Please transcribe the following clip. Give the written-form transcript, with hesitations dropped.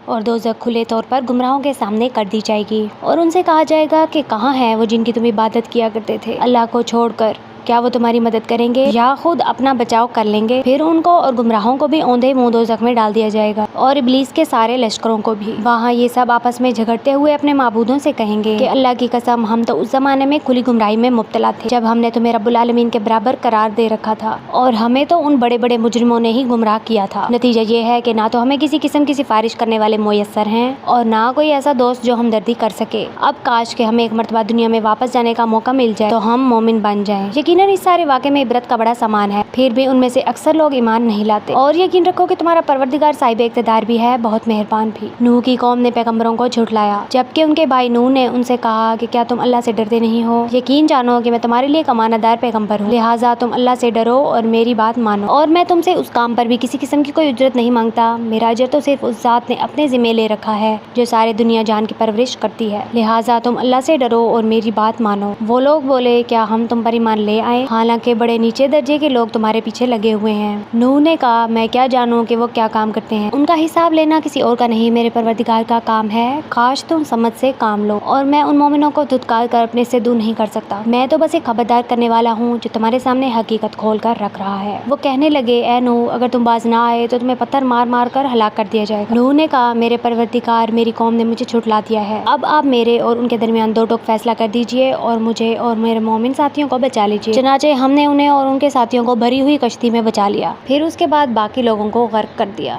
اور دوزخ کھلے طور پر گمراہوں کے سامنے کر دی جائے گی اور ان سے کہا جائے گا کہ کہاں ہیں وہ جن کی تم عبادت کیا کرتے تھے اللہ کو چھوڑ کر، کیا وہ تمہاری مدد کریں گے یا خود اپنا بچاؤ کر لیں گے؟ پھر ان کو اور گمراہوں کو بھی اوندھے منہ دوزخ میں ڈال دیا جائے گا اور ابلیس کے سارے لشکروں کو بھی۔ وہاں یہ سب آپس میں جھگڑتے ہوئے اپنے معبودوں سے کہیں گے کہ اللہ کی قسم، ہم تو اس زمانے میں کھلی گمراہی میں مبتلا تھے جب ہم نے تمہیں رب العالمین کے برابر قرار دے رکھا تھا اور ہمیں تو ان بڑے بڑے مجرموں نے ہی گمراہ کیا تھا۔ نتیجہ یہ ہے کہ نہ تو ہمیں کسی قسم کی سفارش کرنے والے میسر ہیں اور نہ کوئی ایسا دوست جو ہمدردی کر سکے۔ اب کاش کہ ہمیں ایک مرتبہ دنیا میں واپس جانے کا موقع مل جائے تو ہم مومن بن جائیں۔ یقیناً اس سارے واقعے میں عبرت کا بڑا سامان ہے، پھر بھی ان میں سے اکثر لوگ ایمان نہیں لاتے۔ اور یقین رکھو کہ تمہارا پروردگار صاحب اقتدار بھی ہے، بہت مہربان بھی۔ نوح کی قوم نے پیغمبروں کو جھٹلایا جبکہ ان کے بھائی نوح نے ان سے کہا کہ کیا تم اللہ سے ڈرتے نہیں ہو؟ یقین جانو کہ میں تمہارے لیے ایک امانت دار پیغمبر ہوں، لہٰذا تم اللہ سے ڈرو اور میری بات مانو، اور میں تم سے اس کام پر بھی کسی قسم کی کوئی اجرت نہیں مانگتا۔ میرا اجر تو صرف اس ذات نے اپنے ذمے لے رکھا ہے جو سارے دنیا جان کی پرورش کرتی ہے، لہٰذا تم اللہ سے ڈرو اور میری بات مانو۔ وہ لوگ بولے کیا ہم تم پر ایمان لے آئے حالانکہ بڑے نیچے درجے کے لوگ تمہارے پیچھے لگے ہوئے ہیں؟ نوح نے کہا میں کیا جانوں کہ وہ کیا کام کرتے ہیں، ان کا حساب لینا کسی اور کا نہیں، میرے پروردگار کا کام ہے، کاش تم سمجھ سے کام لو، اور میں ان مومنوں کو دھتکار کر اپنے سے دور نہیں کر سکتا، میں تو بس ایک خبردار کرنے والا ہوں جو تمہارے سامنے حقیقت کھول کر رکھ رہا ہے۔ وہ کہنے لگے اے نوح، اگر تم باز نہ آئے تو تمہیں پتھر مار مار کر ہلاک کر دیا جائے گا۔ نوح نے کہا میرے پروردگار، میری قوم نے مجھے جھٹلا دیا ہے، اب آپ میرے اور ان کے درمیان دو ٹوک فیصلہ کر دیجئے اور مجھے اور میرے مومن ساتھیوں کو بچا لیجئے۔ چنانچہ ہم نے انہیں اور ان کے ساتھیوں کو بھری ہوئی کشتی میں بچا لیا، پھر اس کے بعد باقی لوگوں کو غرق کر دیا۔